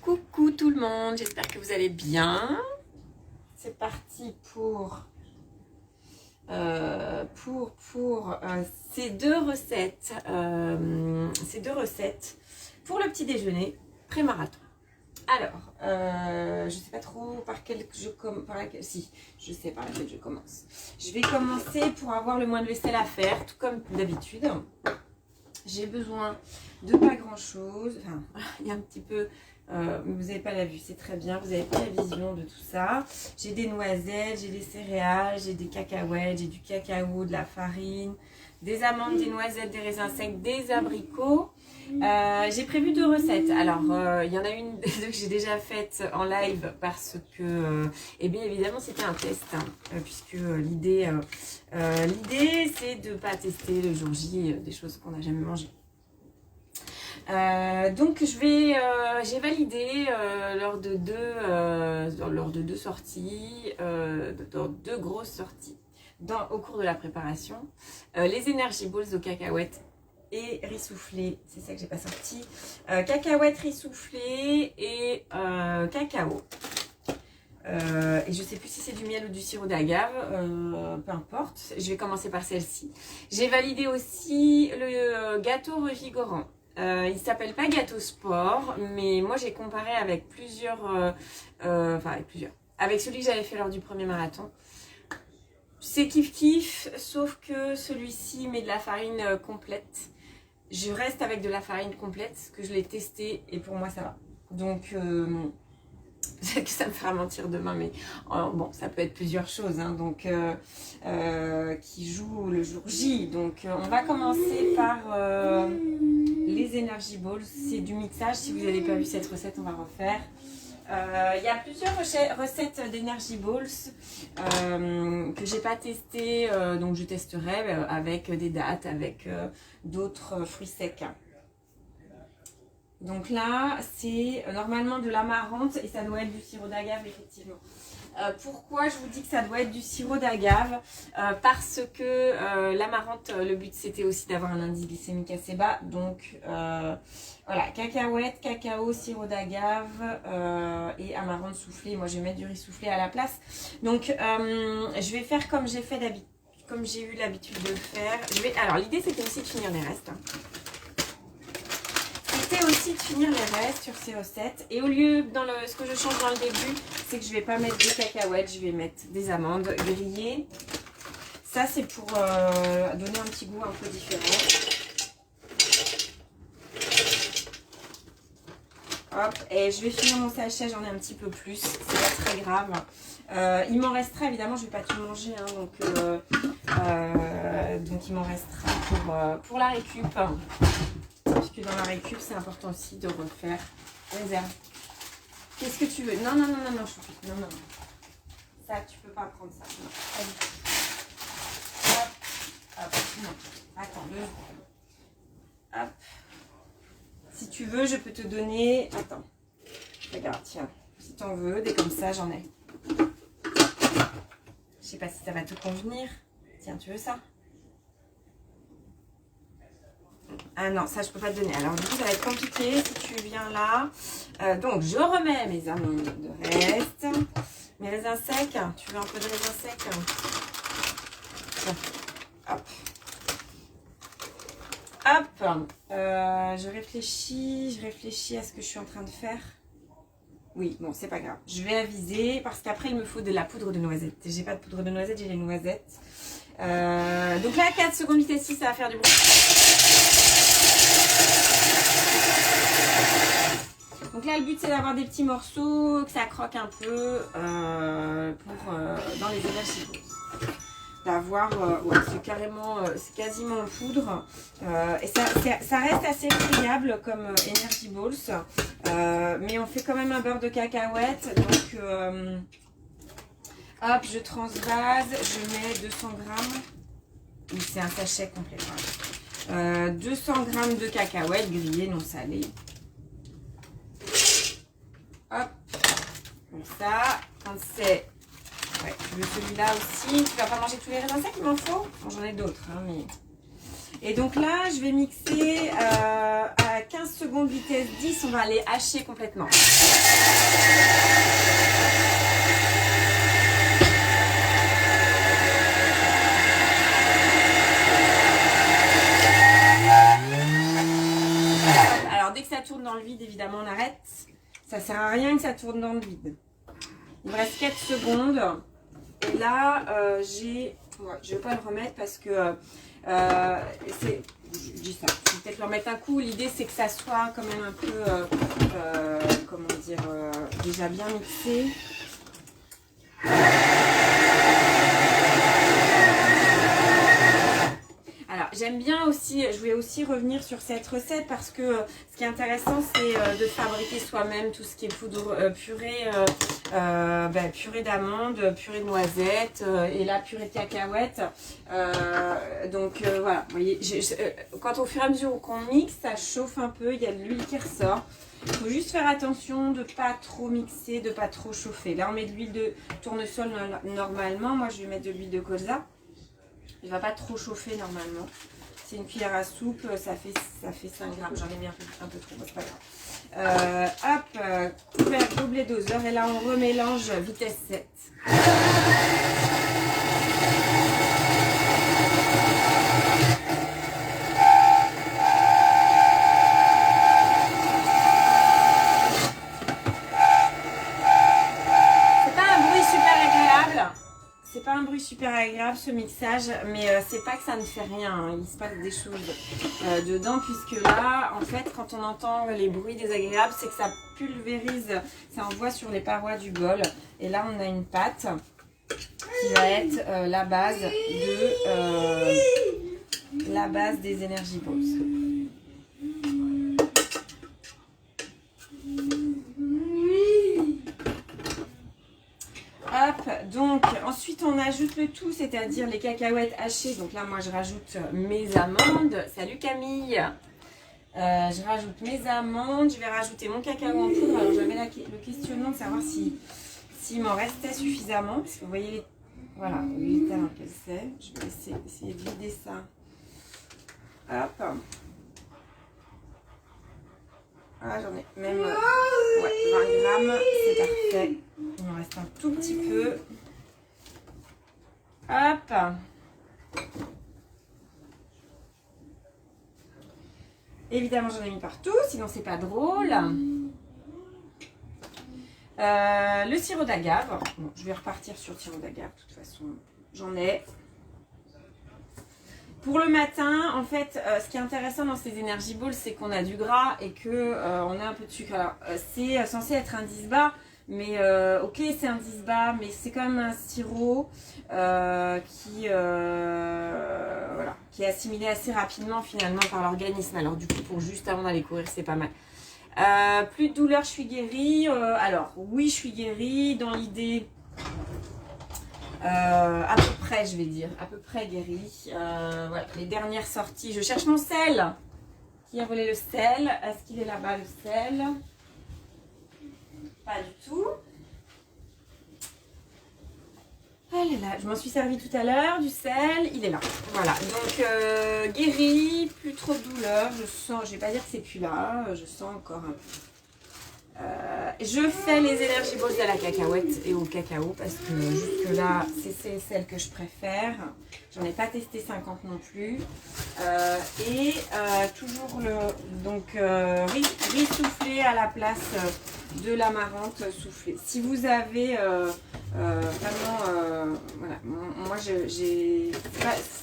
Coucou tout le monde, j'espère que vous allez bien. C'est parti pour ces deux recettes pour le petit déjeuner pré-marathon. Alors, je sais pas trop par laquelle je commence. Je vais commencer pour avoir le moins de vaisselle à faire, tout comme d'habitude. J'ai besoin de pas grand chose. Enfin, il y a un petit peu, vous n'avez pas la vue, c'est très bien. Vous n'avez pas la vision de tout ça. J'ai des noisettes, j'ai des céréales, j'ai des cacahuètes, j'ai du cacao, de la farine, des amandes, des noisettes, des raisins secs, des abricots. J'ai prévu 2 recettes. Alors, il y en a une que j'ai déjà faite en live parce que, eh bien évidemment, c'était un test, puisque l'idée, c'est de ne pas tester le jour J des choses qu'on n'a jamais mangées. Donc, j'ai validé lors de deux sorties, dans 2 grosses sorties, au cours de la préparation, les Energy Balls aux cacahuètes et riz soufflé, c'est ça que j'ai pas sorti, cacahuètes, riz soufflé et cacao. Et je sais plus si c'est du miel ou du sirop d'agave, peu importe. Je vais commencer par celle-ci. J'ai validé aussi le gâteau revigorant. Il s'appelle pas gâteau sport, mais moi j'ai comparé avec avec celui que j'avais fait lors du premier marathon. C'est kiff, sauf que celui-ci met de la farine complète. Je reste avec de la farine complète, parce que je l'ai testé et pour moi ça va. Donc, peut-être que ça me fera mentir demain, mais bon, ça peut être plusieurs choses, hein, donc, qui jouent le jour J. Donc, on va commencer par les Energy Balls. C'est du mixage. Si vous n'avez pas vu cette recette, on va refaire. Il y a plusieurs recettes d'Energy Balls que j'ai pas testées, donc je testerai avec des dattes, avec d'autres fruits secs. Donc là, c'est normalement de l'amarante et ça doit être du sirop d'agave, effectivement. Pourquoi je vous dis que ça doit être du sirop d'agave? Parce que l'amarante, le but c'était aussi d'avoir un indice glycémique assez bas. Donc voilà, cacahuètes, cacao, sirop d'agave et amarante soufflée. Moi je vais mettre du riz soufflé à la place. Donc je vais faire comme j'ai fait d'habitude, comme j'ai eu l'habitude de le faire. Alors l'idée c'était aussi de finir les restes. C'était aussi de finir les restes sur ces recettes. Et au lieu, ce que je change dans le début, c'est que je ne vais pas mettre des cacahuètes, je vais mettre des amandes grillées. Ça, c'est pour donner un petit goût un peu différent. Hop, et je vais finir mon sachet, j'en ai un petit peu plus, c'est pas très grave. Il m'en restera, évidemment, je ne vais pas tout manger, hein, donc il m'en restera pour la récup. Puisque dans la récup, c'est important aussi de refaire réserve. Qu'est-ce que tu veux? Non, choupi. Non. Ça, tu peux pas prendre ça. Non, pas du tout. Hop, non. Attends, 2 secondes. Hop. Si tu veux, je peux te donner... Attends. Regarde, tiens. Si t'en veux, des comme ça, j'en ai. Je sais pas si ça va te convenir. Tiens, tu veux ça? Ah non, ça je peux pas te donner. Alors du coup ça va être compliqué si tu viens là. Donc je remets mes amandes de reste. Mes raisins secs. Tu veux un peu de raisins secs? Hop. Hop. Je réfléchis à ce que je suis en train de faire. Oui, bon, c'est pas grave. Je vais aviser parce qu'après il me faut de la poudre de noisettes. J'ai pas de poudre de noisettes, j'ai les noisettes. Donc là, 4 secondes vitesse 6, ça va faire du bruit. Donc là, le but, c'est d'avoir des petits morceaux, que ça croque un peu dans les Energy Balls. D'avoir, c'est quasiment en poudre. Et ça reste assez friable comme Energy Balls. Mais on fait quand même un beurre de cacahuète. Donc, hop, je transvase, je mets 200 grammes. Oui, c'est un sachet complet. 200 grammes de cacahuètes grillées non salées. Hop, comme ça. Quand c'est... Ouais, tu veux celui-là aussi. Tu vas pas manger tous les raisins secs, il m'en faut. Bon, j'en ai d'autres, hein, mais... Et donc là, je vais mixer 15 secondes vitesse 10, on va aller hacher complètement. Alors dès que ça tourne dans le vide, évidemment on arrête. Ça sert à rien que ça tourne dans le vide. Il me reste 4 secondes. Et là, j'ai... Ouais, je ne vais pas le remettre parce que c'est... Je dis ça. Je vais peut-être le remettre un coup. L'idée, c'est que ça soit quand même un peu... comment dire... déjà bien mixé. Alors, j'aime bien aussi, je voulais aussi revenir sur cette recette parce que ce qui est intéressant, c'est de fabriquer soi-même tout ce qui est poudre, purée d'amandes, purée de noisettes et la purée de cacahuètes. Voilà, vous voyez, quand au fur et à mesure qu'on mixe, ça chauffe un peu, il y a de l'huile qui ressort. Il faut juste faire attention de ne pas trop mixer, de ne pas trop chauffer. Là, on met de l'huile de tournesol normalement. Moi, je vais mettre de l'huile de colza. Il ne va pas trop chauffer normalement. C'est une cuillère à soupe, ça fait 5 grammes. J'en ai mis un peu trop, c'est pas grave. Couvercle, gobelet doseur. Et là, on remélange vitesse 7. C'est pas un bruit super agréable ce mixage, mais c'est pas que ça ne fait rien, hein. Il se passe des choses dedans, puisque là, en fait, quand on entend les bruits désagréables, c'est que ça pulvérise, ça envoie sur les parois du bol. Et là, on a une pâte qui va être la base des Energy Balls. Hop, donc ensuite on ajoute le tout, c'est-à-dire les cacahuètes hachées. Donc là, moi je rajoute mes amandes. Salut Camille. Je rajoute mes amandes. Je vais rajouter mon cacao en poudre. Alors j'avais le questionnement de savoir s'il m'en restait suffisamment. Parce que vous voyez, voilà, l'état dans lequel c'est. Je vais essayer de vider ça. Hop. Ah, j'en ai même 20 grammes, c'est parfait. Il me reste un tout petit peu. Hop. Évidemment, j'en ai mis partout, sinon c'est pas drôle. Le sirop d'agave. Bon, je vais repartir sur le sirop d'agave, de toute façon, j'en ai. Pour le matin, en fait, ce qui est intéressant dans ces Energy Balls, c'est qu'on a du gras et qu'on a un peu de sucre. Alors, c'est censé être un 10 bas, mais ok, c'est un 10 bas, mais c'est quand même un sirop qui est assimilé assez rapidement finalement par l'organisme. Alors du coup, pour juste avant d'aller courir, c'est pas mal. Plus de douleur, je suis guérie. Alors, oui, je suis guérie. Dans l'idée... à peu près, je vais dire, à peu près guéri. Voilà, les dernières sorties. Je cherche mon sel. Qui a volé le sel? Est-ce qu'il est là-bas, le sel? Pas du tout. Elle est là. Je m'en suis servi tout à l'heure du sel. Il est là. Voilà. Donc guéri, plus trop de douleur. Je sens, je vais pas dire que c'est plus là. Je sens encore un peu. Je fais les Energy Balls à la cacahuète et au cacao parce que jusque là c'est celle que je préfère. J'en ai pas testé 50 non plus. Toujours riz soufflé à la place de l'amarante soufflée. Si vous avez vraiment voilà, moi j'ai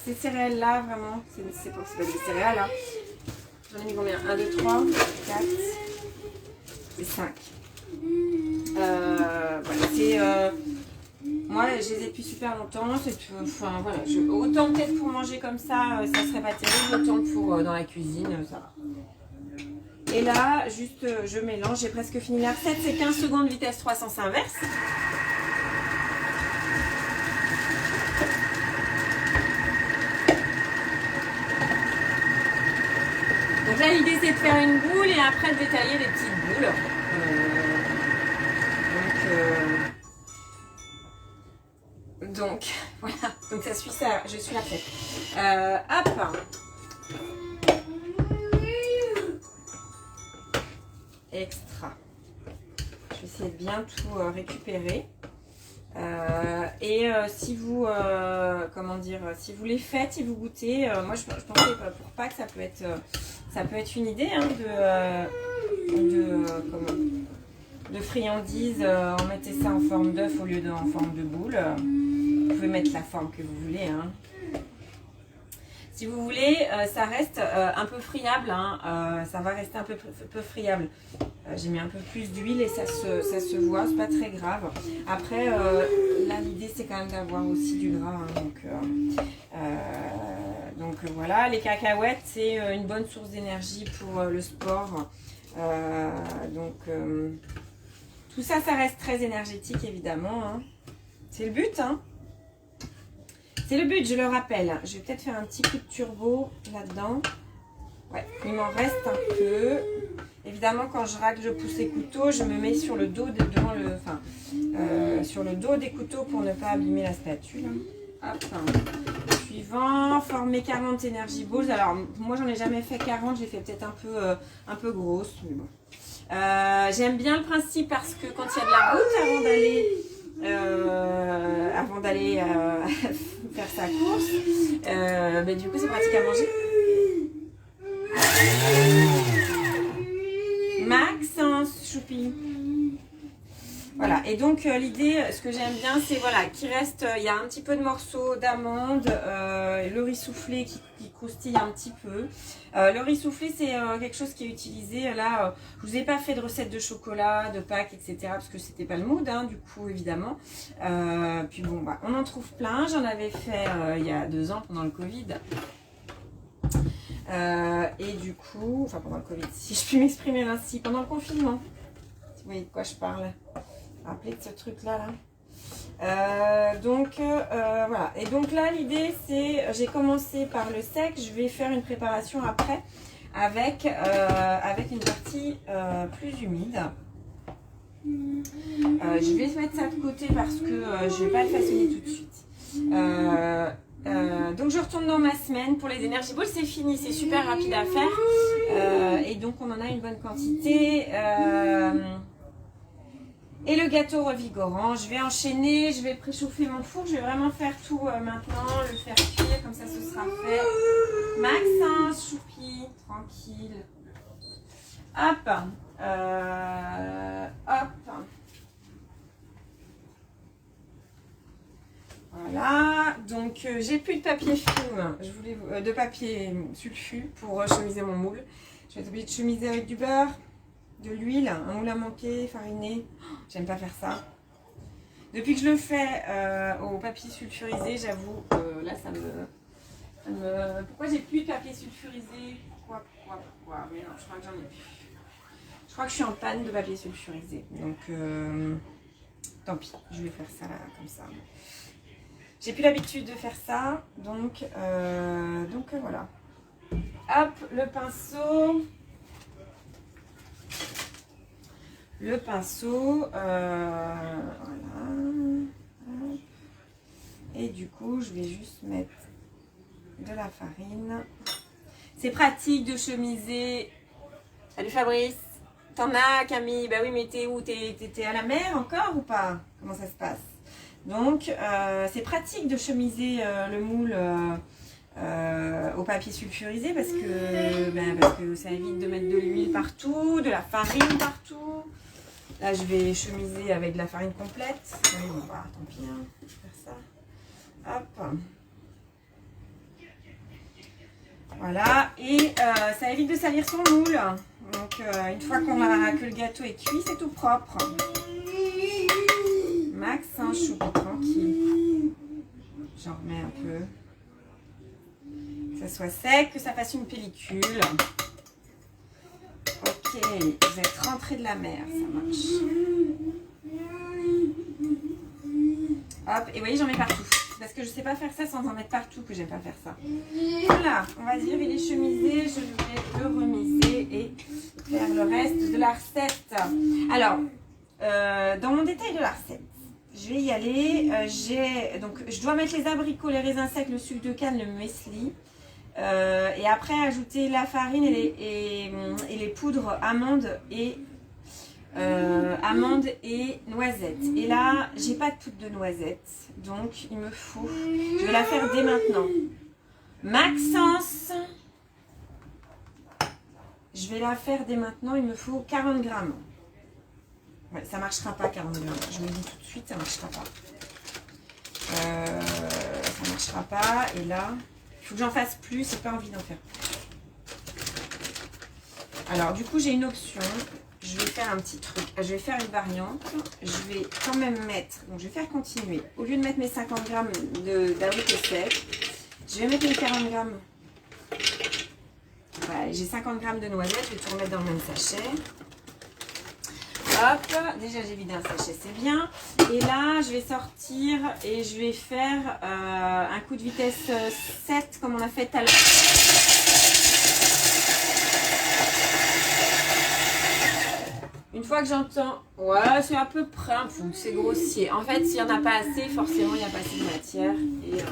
ces céréales là vraiment, c'est pas des céréales hein. J'en ai mis combien? 1, 2, 3, 4 et 5. Voilà, moi je les ai depuis super longtemps. Enfin, voilà, autant peut-être pour manger comme ça, ça serait pas terrible, autant pour dans la cuisine, ça va. Et là, juste je mélange, j'ai presque fini la recette, c'est 15 secondes vitesse 3 sens inverse. Donc là, l'idée c'est de faire une boule et après de détailler des petites boules. Donc voilà, donc ça suit ça, je suis la fête. Hop. Je vais essayer de bien tout récupérer. Si vous, comment dire, si vous les faites, si vous goûtez, moi je pense que pour Pâques ça peut être une idée hein, de friandises. On mettait ça en forme d'œuf au lieu en forme de boule. Vous pouvez mettre la forme que vous voulez. Hein. Si vous voulez, ça reste un peu friable. Hein, ça va rester un peu friable. J'ai mis un peu plus d'huile et ça se voit, c'est pas très grave. Après, là l'idée c'est quand même d'avoir aussi du gras. Hein, donc voilà, les cacahuètes c'est une bonne source d'énergie pour le sport. Tout ça, ça reste très énergétique évidemment. Hein. C'est le but. Hein. C'est le but, je le rappelle. Je vais peut-être faire un petit coup de turbo là-dedans. Ouais, il m'en reste un peu. Évidemment, quand je racle, je pousse les couteaux, je me mets sur le dos sur le dos des couteaux pour ne pas abîmer la spatule. Hop. Suivant, former 40 Energy Balls. Alors, moi, j'en ai jamais fait 40, j'ai fait peut-être un peu grosse. Mais bon. J'aime bien le principe parce que quand il y a de la route avant d'aller faire sa course, du coup, c'est pratique à manger. Maxence, choupi. Voilà, et donc l'idée, ce que j'aime bien, c'est voilà, qu'il reste, il y a un petit peu de morceaux d'amande, le riz soufflé qui croustille un petit peu. Le riz soufflé, c'est quelque chose qui est utilisé, là, je vous ai pas fait de recette de chocolat, de Pâques, etc., parce que c'était pas le mood, hein, du coup, évidemment. Puis bon, bah, on en trouve plein, j'en avais fait il y a 2 ans pendant le Covid. Et du coup, enfin pendant le Covid, si je puis m'exprimer ainsi, pendant le confinement, si vous voyez de quoi je parle, rappelez de ce truc là. Voilà, et donc là l'idée c'est, j'ai commencé par le sec, je vais faire une préparation après avec une partie plus humide. Je vais mettre ça de côté parce que je vais pas le façonner tout de suite. Donc je retourne dans ma semaine pour les Energy Balls, c'est fini, c'est super rapide à faire et donc on en a une bonne quantité et le gâteau revigorant, je vais enchaîner, je vais préchauffer mon four, je vais vraiment faire tout maintenant, le faire cuire, comme ça ce sera fait. Maxence, choupi, tranquille. Hop, hop. Voilà, donc j'ai plus de papier film, de papier sulfu pour chemiser mon moule. Je vais être obligée de chemiser avec du beurre, de l'huile, un moule à manquer, fariné. J'aime pas faire ça. Depuis que je le fais au papier sulfurisé, j'avoue, là ça me... Pourquoi j'ai plus de papier sulfurisé? Pourquoi? Mais non, je crois que j'en ai plus. Je crois que je suis en panne de papier sulfurisé. Donc, tant pis, je vais faire ça là, comme ça. J'ai plus l'habitude de faire ça, donc voilà. Hop, le pinceau. Voilà. Hop. Et du coup, je vais juste mettre de la farine. C'est pratique de chemiser. Salut Fabrice. T'en as Camille? Bah oui, mais t'es où? T'es à la mer encore ou pas? Comment ça se passe? Donc, c'est pratique de chemiser le moule au papier sulfurisé parce que ça évite de mettre de l'huile partout, de la farine partout. Là, je vais chemiser avec de la farine complète. Oui, bon, bah, tant pis, hein, je vais faire ça. Hop. Voilà, et ça évite de salir son moule. Donc, une fois que le gâteau est cuit, c'est tout propre. Max, un choupi tranquille. J'en remets un peu. Que ça soit sec, que ça fasse une pellicule. Ok, vous êtes rentré de la mer, ça marche. Hop, et vous voyez, j'en mets partout. Parce que je ne sais pas faire ça sans en mettre partout, que j'aime pas faire ça. Voilà, on va dire, il est chemisé, je vais le remiser et faire le reste de la recette. Alors, dans mon détail de la recette, je vais y aller. Donc, je dois mettre les abricots, les raisins secs, le sucre de canne, le muesli. Et après, ajouter la farine et les poudres amandes et amandes et noisettes. Et là, j'ai pas de poudre de noisettes, donc il me faut... Je vais la faire dès maintenant. Maxence, je vais la faire dès maintenant, il me faut 40 grammes. Ouais, ça marchera pas 40 grammes, je me dis tout de suite, ça marchera pas. Ça marchera pas, et là, il faut que j'en fasse plus, j'ai pas envie d'en faire. Alors du coup j'ai une option, je vais faire un petit truc, je vais faire une variante, je vais quand même mettre, donc je vais faire continuer, au lieu de mettre mes 50 grammes d'abricots secs, je vais mettre mes 40 grammes, voilà, j'ai 50 grammes de noisettes, je vais tout remettre dans le même sachet. Hop, déjà j'ai vidé un sachet, c'est bien. Et là, je vais sortir et je vais faire un coup de vitesse 7 comme on a fait tout à l'heure. Une fois que j'entends, ouais, c'est à peu près un peu, c'est grossier. En fait, s'il n'y en a pas assez, forcément, il n'y a pas assez de matière. Et,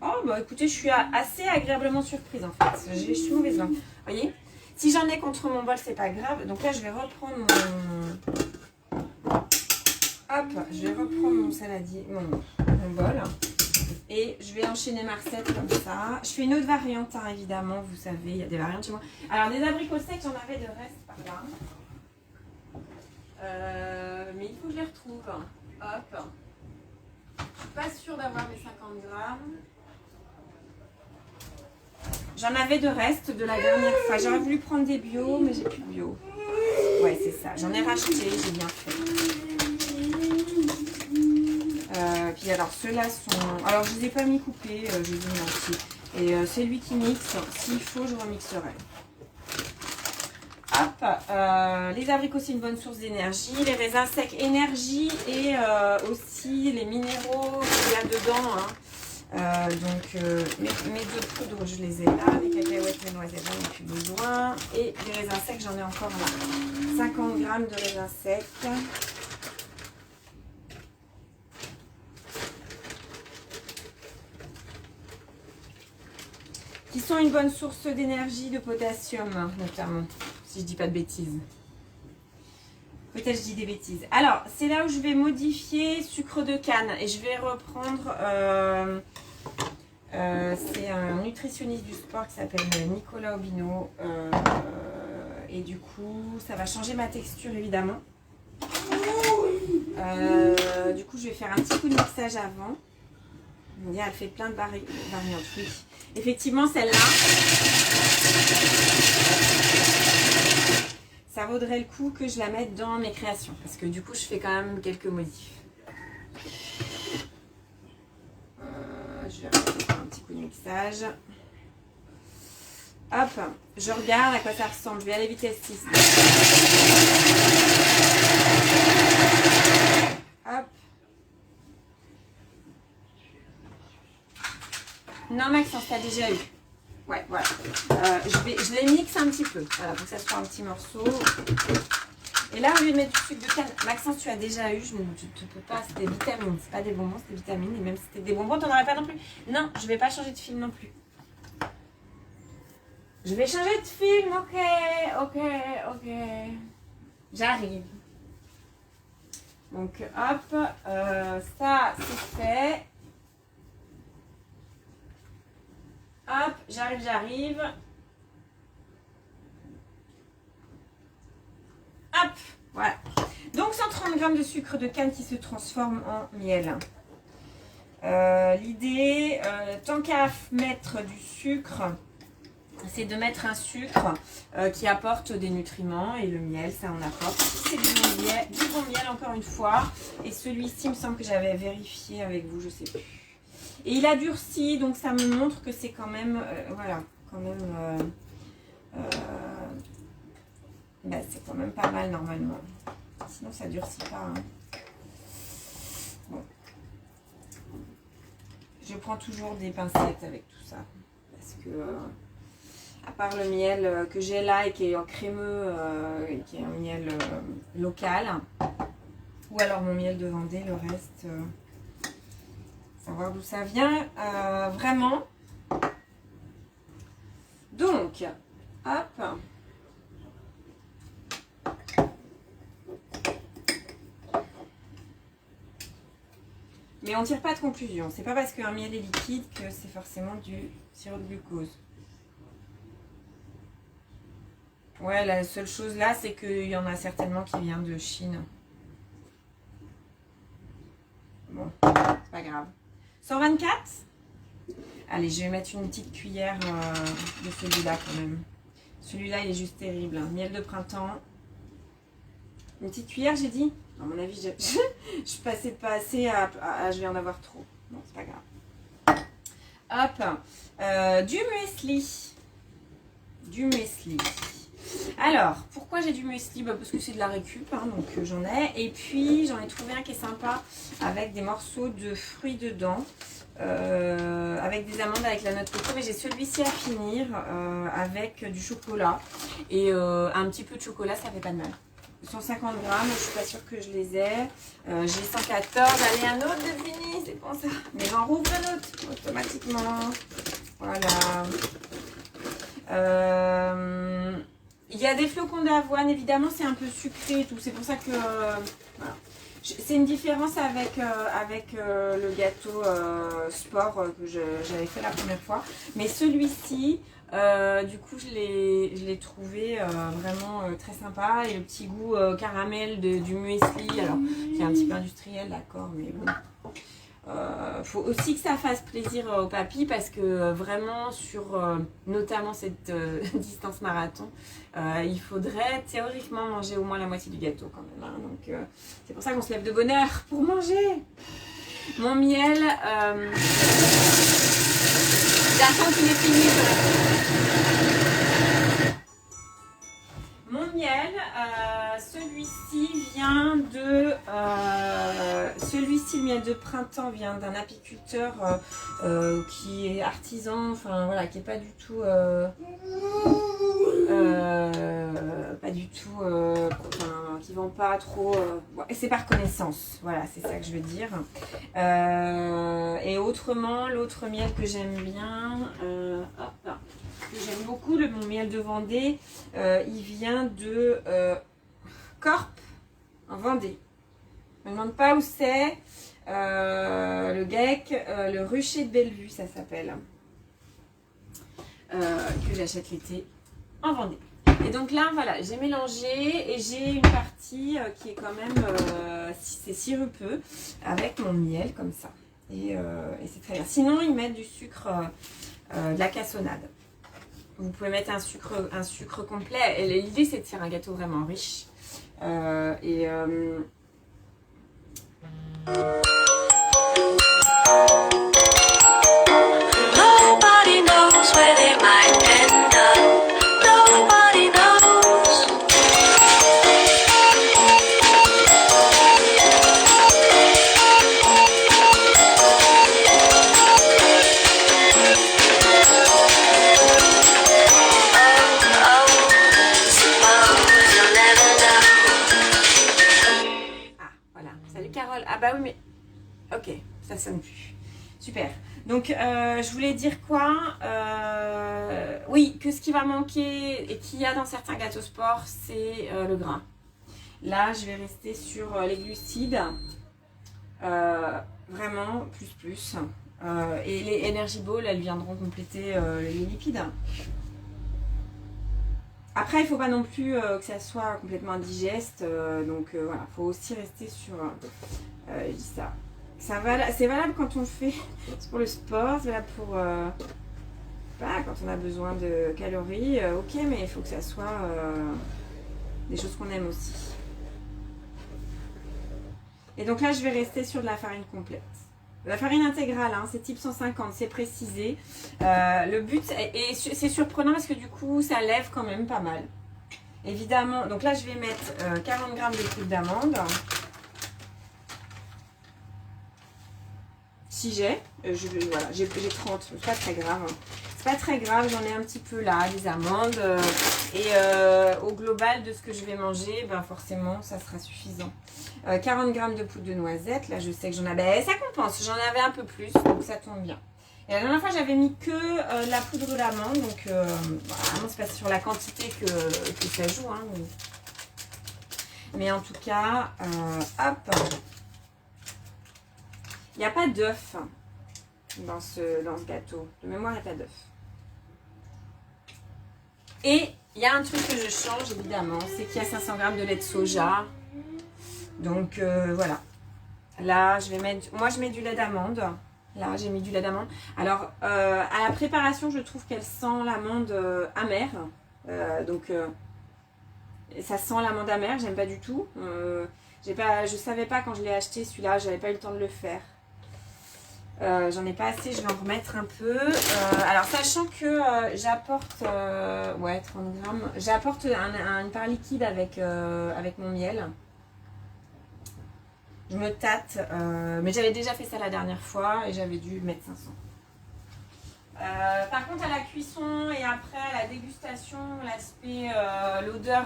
oh, bah écoutez, je suis assez agréablement surprise en fait. Je suis mauvaise langue. Vous voyez ? Si j'en ai contre mon bol, c'est pas grave. Donc là, je vais reprendre mon... Hop, je vais reprendre mon saladier, mon bol. Et je vais enchaîner ma recette comme ça. Je fais une autre variante, hein, évidemment. Vous savez, il y a des variantes chez moi. Alors, des abricots secs, j'en avais de reste par là. Mais il faut que je les retrouve. Hop. Je suis pas sûre d'avoir mes 50 grammes. J'en avais de reste de la dernière fois. J'aurais voulu prendre des bio, mais j'ai plus de bio. Ouais, c'est ça. J'en ai racheté, j'ai bien fait. Puis alors, ceux-là sont... Alors, je ne les ai pas mis coupés, je les ai mis entiers. Et c'est lui qui mixe. S'il faut, je remixerai. Hop. Les abricots, c'est une bonne source d'énergie. Les raisins secs, énergie. Et aussi les minéraux qu'il y a dedans, hein. Donc mes deux poudres je les ai là, les cacahuètes, les noisettes j'en ai plus besoin, et les raisins secs j'en ai encore là, 50 grammes de raisins secs, qui sont une bonne source d'énergie, de potassium notamment, si je dis pas de bêtises. Peut-être je dis des bêtises. Alors, c'est là où je vais modifier sucre de canne. Et je vais reprendre... c'est un nutritionniste du sport qui s'appelle Nicolas Obino. Et du coup, ça va changer ma texture, évidemment. Du coup, je vais faire un petit coup de mixage avant. Vous voyez, elle fait plein de variantes. Oui. Effectivement, celle-là... ça vaudrait le coup que je la mette dans mes créations. Parce que du coup, je fais quand même quelques modifs. Je vais faire un petit coup de mixage. Hop, je regarde à quoi ça ressemble. Je vais aller vitesse 6. Hop. Non, Maxence, t'as déjà eu. Ouais, voilà. Je les mixe un petit peu. Voilà, pour que ça soit un petit morceau. Et là, au lieu de mettre du sucre de canne, Maxence, tu as déjà eu. Je ne peux pas. C'est des vitamines. C'est pas des bonbons, c'est des vitamines. Et même si c'était des bonbons, tu n'en aurais pas non plus. Non, je ne vais pas changer de film non plus. Je vais changer de film. Ok. J'arrive. Donc, hop. Ça, c'est fait. Hop, j'arrive. Hop, voilà. Donc 130 g de sucre de canne qui se transforme en miel. L'idée, tant qu'à mettre du sucre, c'est de mettre un sucre qui apporte des nutriments, et le miel, ça en apporte. C'est du bon miel encore une fois. Et celui-ci, il me semble que j'avais vérifié avec vous, je sais plus. Et il a durci, donc ça me montre que c'est quand même, voilà, quand même, ben, c'est quand même pas mal normalement. Sinon ça durcit pas. Hein. Bon. Je prends toujours des pincettes avec tout ça. Parce que, à part le miel que j'ai là et qui est en crémeux, qui est un miel local, ou alors mon miel de Vendée, le reste... savoir d'où ça vient, vraiment. Donc, hop. Mais on tire pas de conclusion. C'est pas parce qu'un miel est liquide que c'est forcément du sirop de glucose. Ouais, la seule chose là, c'est qu'il y en a certainement qui vient de Chine. Bon, c'est pas grave. 124. Allez, je vais mettre une petite cuillère de celui-là quand même. Celui-là, il est juste terrible. Hein. Miel de printemps. Une petite cuillère, j'ai dit. À mon avis, je passais pas assez à je vais en avoir trop. Non, c'est pas grave. Hop. Du muesli. Du muesli. Alors, pourquoi j'ai du muesli? Parce que c'est de la récup, hein, donc j'en ai. Et puis, j'en ai trouvé un qui est sympa avec des morceaux de fruits dedans. Avec des amandes, avec la noix de coco. Mais j'ai celui-ci à finir avec du chocolat. Et un petit peu de chocolat, ça fait pas de mal. 150 grammes, je suis pas sûre que je les ai. J'ai 114. Allez, un autre de fini, c'est pour ça. Mais j'en rouvre un autre automatiquement. Voilà. Il y a des flocons d'avoine, évidemment, c'est un peu sucré et tout. C'est pour ça que... voilà. C'est une différence avec le gâteau sport que j'avais fait la première fois. Mais celui-ci, du coup, je l'ai trouvé vraiment très sympa. Et le petit goût caramel du muesli, alors qui est un petit peu industriel, d'accord, mais bon. Faut aussi que ça fasse plaisir au papy parce que vraiment sur notamment cette distance marathon, il faudrait théoriquement manger au moins la moitié du gâteau quand même. Hein. Donc c'est pour ça qu'on se lève de bonne heure pour manger. Mon miel, j'attends qu'il est fini. Mon miel, celui-ci vient de... celui-ci, le miel de printemps, vient d'un apiculteur qui est artisan, enfin voilà, qui est pas du tout... enfin, qui vend pas trop... bon, et c'est par connaissance, voilà, c'est ça que je veux dire. Et autrement, l'autre miel que j'aime bien... hop, que j'aime beaucoup, mon miel de Vendée, il vient de Corp, en Vendée. Je ne me demande pas où c'est. Le GEC, le rucher de Bellevue, ça s'appelle. Que j'achète l'été en Vendée. Et donc là, voilà, j'ai mélangé et j'ai une partie qui est quand même, c'est sirupeux, avec mon miel comme ça. Et c'est très bien. Sinon, ils mettent du sucre, de la cassonade. Vous pouvez mettre un sucre complet. Et l'idée, c'est de faire un gâteau vraiment riche. Nobody knows where they might end up. Nobody knows. Suppose you'll never know. Ah, voilà. Salut Carole. Ah bah oui, mais... Ok, ça sonne plus. Super. Donc, je voulais dire quoi? Oui, que ce qui va manquer et qu'il y a dans certains gâteaux sport, c'est le gras. Là, je vais rester sur les glucides. Vraiment, plus. Et les Energy Balls, elles viendront compléter les lipides. Après, il ne faut pas non plus que ça soit complètement indigeste. Donc, voilà, il faut aussi rester sur... je dis ça. C'est valable quand on fait, c'est pour le sport, c'est valable pour quand on a besoin de calories, ok, mais il faut que ça soit des choses qu'on aime aussi. Et donc là, je vais rester sur de la farine complète. La farine intégrale, hein, c'est type 150, c'est précisé. Le but, et c'est surprenant parce que du coup, ça lève quand même pas mal. Évidemment, donc là, je vais mettre 40 g de poudre d'amande. Si j'ai, voilà, j'ai 30, c'est pas très grave. C'est pas très grave, j'en ai un petit peu là, des amandes. Au global de ce que je vais manger, ben forcément, ça sera suffisant. 40 g de poudre de noisette, là je sais que j'en avais, ça compense, j'en avais un peu plus, donc ça tombe bien. Et la dernière fois, j'avais mis que la poudre d'amande, donc vraiment, c'est pas sur la quantité que ça joue. Hein, mais en tout cas, hop. Il n'y a pas d'œuf dans ce gâteau. De mémoire, il n'y a pas d'œuf. Et il y a un truc que je change évidemment, c'est qu'il y a 500 g de lait de soja. Donc voilà. Là, je vais mettre... Moi, je mets du lait d'amande. Là, j'ai mis du lait d'amande. Alors, à la préparation, je trouve qu'elle sent l'amande amère. Ça sent l'amande amère, j'aime pas du tout. Je savais pas quand je l'ai acheté celui-là, j'avais pas eu le temps de le faire. J'en ai pas assez, je vais en remettre un peu. Alors, sachant que j'apporte 30 grammes. J'apporte une part liquide avec mon miel. Je me tâte, mais j'avais déjà fait ça la dernière fois et j'avais dû mettre 500. Par contre, à la cuisson et après à la dégustation, l'aspect, l'odeur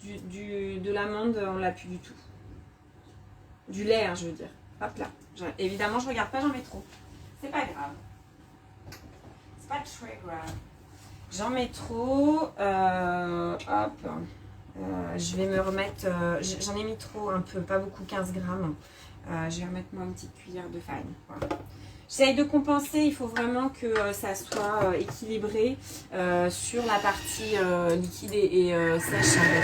de l'amande, on l'a plus du tout. Du lait, hein, je veux dire. Hop là. Évidemment, je regarde pas, j'en mets trop. C'est pas grave. C'est pas très grave. J'en mets trop. Hop. Je vais me remettre, j'en ai mis trop un peu, pas beaucoup, 15 grammes. Je vais remettre moi une petite cuillère de farine. Voilà. J'essaye de compenser, il faut vraiment que ça soit équilibré sur la partie liquide et sèche en fait.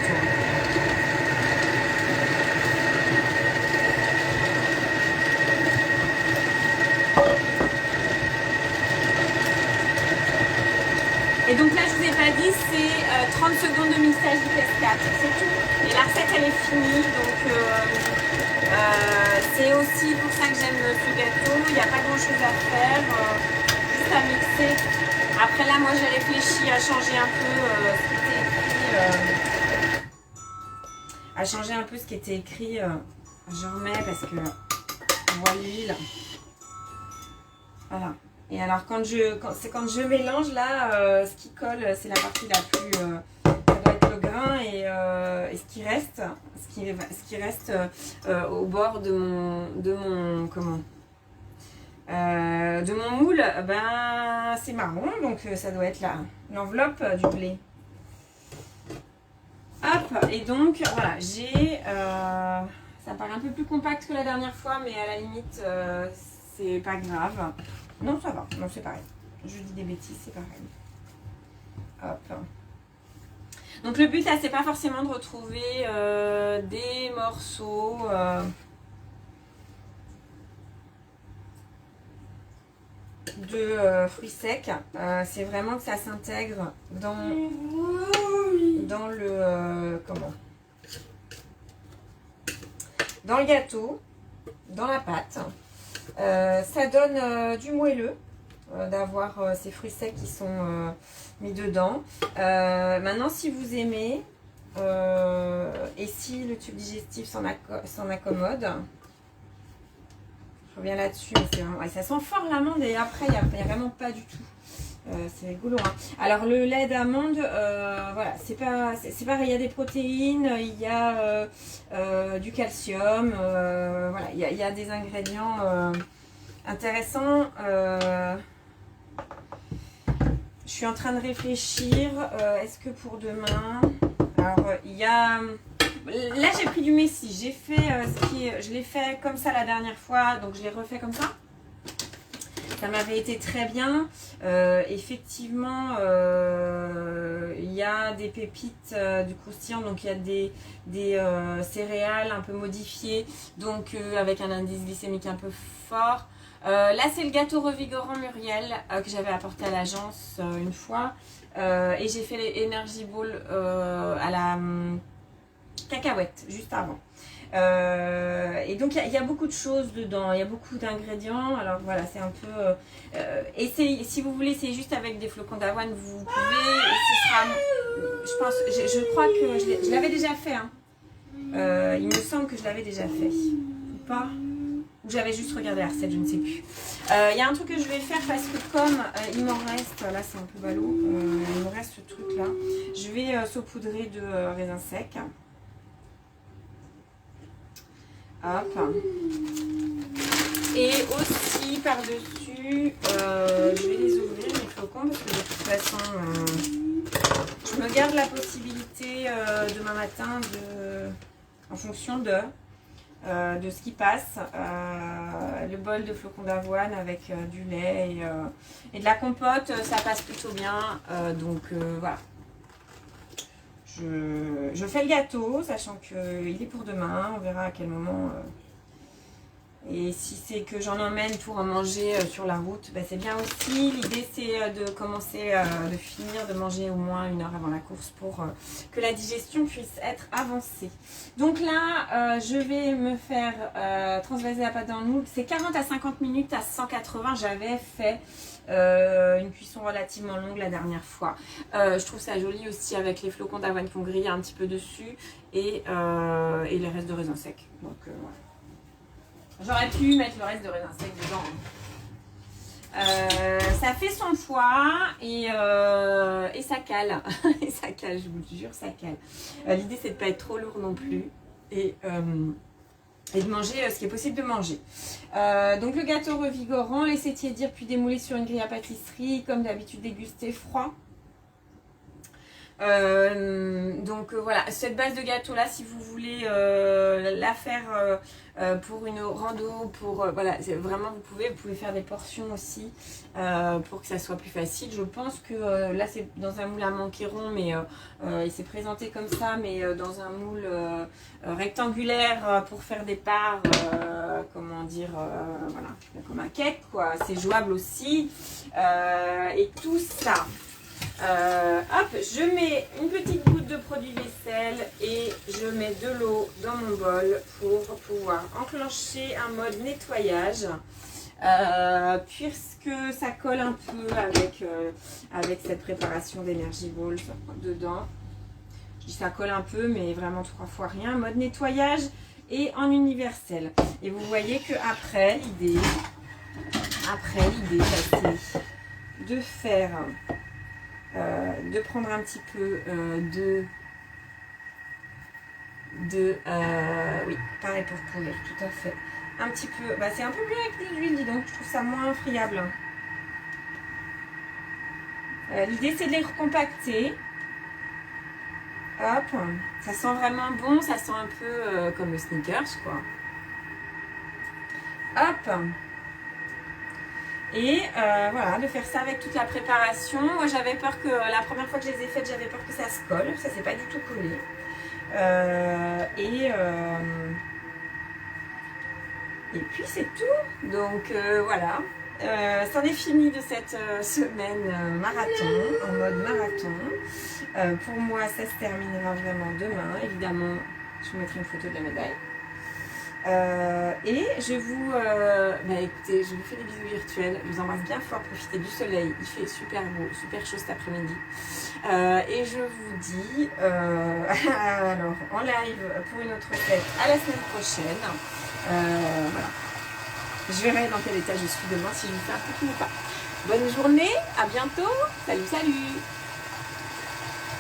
Et donc là, je vous ai pas dit, c'est 30 secondes de mixage du PS4, c'est tout. Et la recette, elle est finie, donc c'est aussi pour ça que j'aime ce gâteau. Il n'y a pas grand chose à faire, juste à mixer. Après là, moi, j'ai réfléchi à changer un peu ce qui était écrit. À changer un peu ce qui était écrit. Je remets parce que on voit l'huile. Voilà. Et alors quand je mélange là, ce qui colle, c'est la partie la plus, ça doit être le grain et ce qui reste, au bord de mon moule, ben c'est marron, donc ça doit être l'enveloppe du blé. Hop, et donc voilà, ça paraît un peu plus compact que la dernière fois, mais à la limite, c'est pas grave. Non, ça va. Non, c'est pareil. Je dis des bêtises, c'est pareil. Hop. Donc, le but, là, c'est pas forcément de retrouver des morceaux de fruits secs. C'est vraiment que ça s'intègre dans le gâteau, dans la pâte. Ça donne du moelleux d'avoir ces fruits secs qui sont mis dedans. Maintenant, si vous aimez et si le tube digestif s'en accommode, je reviens là-dessus, mais c'est vraiment, ça sent fort l'amande et après, il n'y a vraiment pas du tout. C'est rigolo, hein. Alors le lait d'amande, voilà, c'est pareil, il y a des protéines, il y a du calcium, voilà, il y a des ingrédients intéressants. Je suis en train de réfléchir, est-ce que pour demain, alors il y a, là j'ai pris du messi, j'ai fait je l'ai fait comme ça la dernière fois, donc je l'ai refait comme ça. Ça m'avait été très bien. Effectivement, il y a des pépites du croustillant, donc il y a des céréales un peu modifiées, donc avec un indice glycémique un peu fort. Là, c'est le gâteau revigorant Muriel que j'avais apporté à l'agence une fois. Et j'ai fait les Energy Ball à la cacahuète juste avant. Et donc il y a beaucoup de choses dedans, il y a beaucoup d'ingrédients. Alors voilà, c'est un peu essayez, si vous voulez, c'est juste avec des flocons d'avoine, vous pouvez, et ce sera, je crois que je l'avais déjà fait, hein. Il me semble que je l'avais déjà fait ou pas, ou j'avais juste regardé la recette, je ne sais plus. Il y a un truc que je vais faire parce que comme il m'en reste, là c'est un peu ballot, il me reste ce truc là, je vais saupoudrer de raisins secs. Hop. Et aussi par-dessus, je vais les ouvrir les flocons parce que de toute façon, je me garde la possibilité demain matin en fonction de de ce qui passe. Le bol de flocons d'avoine avec du lait et de la compote, ça passe plutôt bien. Donc voilà. Je fais le gâteau, sachant qu'il est pour demain. On verra à quel moment. Et si c'est que j'en emmène pour en manger sur la route, c'est bien aussi. L'idée c'est de commencer, de finir de manger au moins 1 heure avant la course pour que la digestion puisse être avancée. Donc là, je vais me faire transvaser la pâte dans le moule. C'est 40 à 50 minutes à 180. J'avais fait une cuisson relativement longue la dernière fois. Je trouve ça joli aussi avec les flocons d'avoine qui ont grillé un petit peu dessus et les restes de raisin sec. Donc voilà. J'aurais pu mettre le reste de raisin sec dedans. Ça fait son poids et ça cale. Et ça cale, je vous le jure, ça cale. L'idée c'est de ne pas être trop lourd non plus et de manger ce qui est possible de manger. Donc le gâteau revigorant, laissez tiédir puis démouler sur une grille à pâtisserie. Comme d'habitude, déguster froid. Donc voilà, cette base de gâteau là, si vous voulez la faire pour une rando, pour voilà, c'est vraiment vous pouvez faire des portions aussi pour que ça soit plus facile. Je pense que là c'est dans un moule à manqueron, mais il s'est présenté comme ça, mais dans un moule rectangulaire pour faire des parts, comment dire, voilà, comme un cake quoi. C'est jouable aussi et tout ça. Hop, je mets une petite goutte de produit vaisselle et je mets de l'eau dans mon bol pour pouvoir enclencher un mode nettoyage puisque ça colle un peu avec cette préparation d'Energy Balls dedans. Je dis ça colle un peu mais vraiment 3 fois rien. Mode nettoyage et en universel. Et vous voyez que après l'idée c'est de faire de prendre un petit peu oui, pareil pour courir, tout à fait. Un petit peu, c'est un peu mieux avec plus d'huile, dis donc, je trouve ça moins friable. L'idée c'est de les recompacter. Hop, ça sent vraiment bon, ça sent un peu comme le Snickers, quoi. Hop. Et voilà, de faire ça avec toute la préparation. Moi j'avais peur que, la première fois que je les ai faites, j'avais peur que ça se colle. Ça s'est pas du tout collé. Et puis c'est tout. Donc voilà. C'en est fini de cette semaine marathon, en mode marathon. Pour moi ça se terminera vraiment demain. Évidemment, je vous mettrai une photo de la médaille. Et je vous écoutez, je vous fais des bisous virtuels, je vous embrasse bien fort, profitez du soleil, il fait super beau, super chaud cet après-midi, et je vous dis alors en live pour une autre fête à la semaine prochaine. Voilà, je verrai dans quel état je suis demain, si je vous fais un coucou ou pas. Bonne journée, à bientôt, salut.